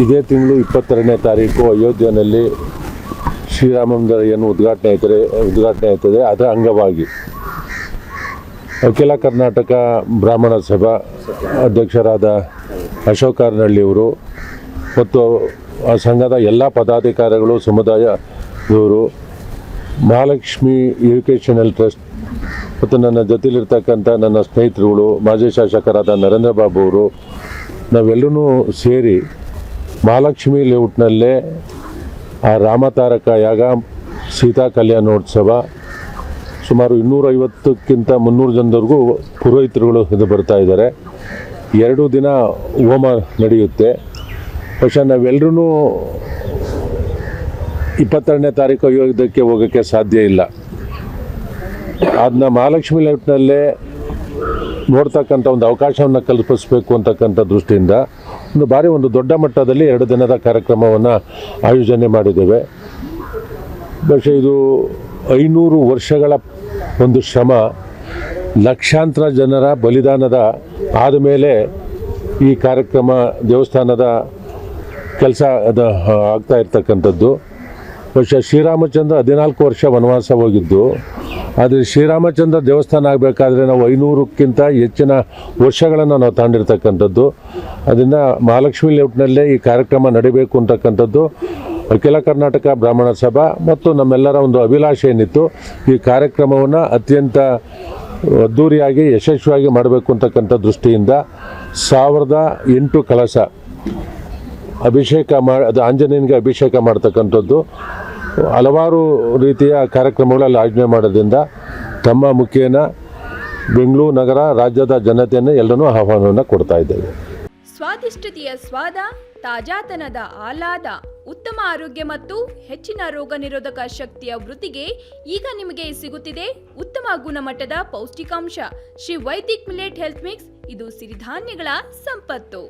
ಇದೇ ತಿಂಗಳು 22ನೇ ತಾರೀಕು ಅಯೋಧ್ಯೆಯಲ್ಲಿ ಶ್ರೀರಾಮ ಮಂದಿರ ಏನು ಉದ್ಘಾಟನೆ ಆಯ್ತದೆ. ಅದರ ಅಂಗವಾಗಿ ಅಖಿಲ ಕರ್ನಾಟಕ ಬ್ರಾಹ್ಮಣ ಸಭಾ ಅಧ್ಯಕ್ಷರಾದ ಅಶೋಕ್ ಅರ್ನಳ್ಳಿಯವರು ಮತ್ತು ಆ ಸಂಘದ ಎಲ್ಲ ಪದಾಧಿಕಾರಿಗಳು, ಸಮುದಾಯದವರು, ಮಹಾಲಕ್ಷ್ಮಿ ಎಜುಕೇಷನಲ್ ಟ್ರಸ್ಟ್ ಮತ್ತು ನನ್ನ ಜೊತೆಲಿರ್ತಕ್ಕಂಥ ನನ್ನ ಸ್ನೇಹಿತರುಗಳು, ಮಾಜಿ ಶಾಸಕರಾದ ನರೇಂದ್ರ ಬಾಬು ಅವರು, ನಾವೆಲ್ಲರೂ ಸೇರಿ ಮಹಾಲಕ್ಷ್ಮಿ ಲೇಔಟ್ನಲ್ಲೇ ಆ ರಾಮತಾರಕ ಯಾಗ, ಸೀತಾ ಕಲ್ಯಾಣೋತ್ಸವ, ಸುಮಾರು 250ಕ್ಕಿಂತ 300 ಜನದವರೆಗೂ ಪುರೋಹಿತರುಗಳು ಇದು ಬರ್ತಾ ಇದ್ದಾರೆ. 2 ದಿನ ಹೋಮ ನಡೆಯುತ್ತೆ. പക്ഷേ ನಾವೆಲ್ಲರೂ 22ನೇ ತಾರೀಕು ಅಯೋಧ್ಯೆಗೆ ಹೋಗೋಕ್ಕೆ ಸಾಧ್ಯ ಇಲ್ಲ. ಅದನ್ನ ಮಹಾಲಕ್ಷ್ಮಿ ಲೇಔಟ್ನಲ್ಲೇ ನೋಡ್ತಕ್ಕಂಥ ಒಂದು ಅವಕಾಶವನ್ನು ಕಲ್ಪಿಸಬೇಕು ಅಂತಕ್ಕಂಥ ದೃಷ್ಟಿಯಿಂದ ಒಂದು ದೊಡ್ಡ ಮಟ್ಟದಲ್ಲಿ 2 ದಿನದ ಕಾರ್ಯಕ್ರಮವನ್ನು ಆಯೋಜನೆ ಮಾಡಿದ್ದೇವೆ. പക്ഷേ ಇದು 500 ವರ್ಷಗಳ ಒಂದು ಶ್ರಮ, ಲಕ್ಷಾಂತರ ಜನರ ಬಲಿದಾನದ ಆದಮೇಲೆ ಈ ಕಾರ್ಯಕ್ರಮ ದೇವಸ್ಥಾನದ ಕೆಲಸ ಆಗ್ತಾ ಇರ್ತಕ್ಕಂಥದ್ದು. പക്ഷേ ಶ್ರೀರಾಮಚಂದ್ರ 14 ವರ್ಷ ವನವಾಸ ಹೋಗಿದ್ದು, ಆದರೆ ಶ್ರೀರಾಮಚಂದ್ರ ದೇವಸ್ಥಾನ ಆಗಬೇಕಾದ್ರೆ ನಾವು 500ಕ್ಕಿಂತ ಹೆಚ್ಚಿನ ವರ್ಷಗಳನ್ನು ನಾವು ತಾಂಡಿರ್ತಕ್ಕಂಥದ್ದು. ಅದರಿಂದ ಮಹಾಲಕ್ಷ್ಮಿ ಲೇಔಟ್ನಲ್ಲೇ ಈ ಕಾರ್ಯಕ್ರಮ ನಡೀಬೇಕು ಅಂತಕ್ಕಂಥದ್ದು ಅಖಿಲ ಕರ್ನಾಟಕ ಬ್ರಾಹ್ಮಣ ಸಭಾ ಮತ್ತು ನಮ್ಮೆಲ್ಲರ ಒಂದು ಅಭಿಲಾಷೆ ಏನಿತ್ತು. ಈ ಕಾರ್ಯಕ್ರಮವನ್ನು ಅತ್ಯಂತ ಅದ್ಧೂರಿಯಾಗಿ ಯಶಸ್ವಿಯಾಗಿ ಮಾಡಬೇಕು ಅಂತಕ್ಕಂಥ ದೃಷ್ಟಿಯಿಂದ 1008 ಕಳಶ ಅಭಿಷೇಕ ಅದು ಆಂಜನೇಯನಿಗೆ ಅಭಿಷೇಕ ಮಾಡ್ತಕ್ಕಂಥದ್ದು, ಹಲವಾರು ರೀತಿಯ ಕಾರ್ಯಕ್ರಮಗಳಲ್ಲಿ ಆಯೋಜನೆ ಮಾಡೋದ್ರಿಂದ ತಮ್ಮ ಮುಖೇನ ಬೆಂಗಳೂರು ನಗರ, ರಾಜ್ಯದ ಜನತೆಯನ್ನು ಎಲ್ಲರೂ ಆಹ್ವಾನವನ್ನು ಕೊಡ್ತಾ ಇದ್ದೇವೆ. ಸ್ವಾದಿಷ್ಟತೆಯ ಸ್ವಾದ, ತಾಜಾತನದ ಆಹ್ಲಾದ, ಉತ್ತಮ ಆರೋಗ್ಯ ಮತ್ತು ಹೆಚ್ಚಿನ ರೋಗ ನಿರೋಧಕ ಶಕ್ತಿಯ ವೃದ್ಧಿಗೆ ಈಗ ನಿಮಗೆ ಸಿಗುತ್ತಿದೆ ಉತ್ತಮ ಗುಣಮಟ್ಟದ ಪೌಷ್ಟಿಕಾಂಶ Shri Vaidik millet health mix. ಇದು ಸಿರಿಧಾನ್ಯಗಳ ಸಂಪತ್ತು.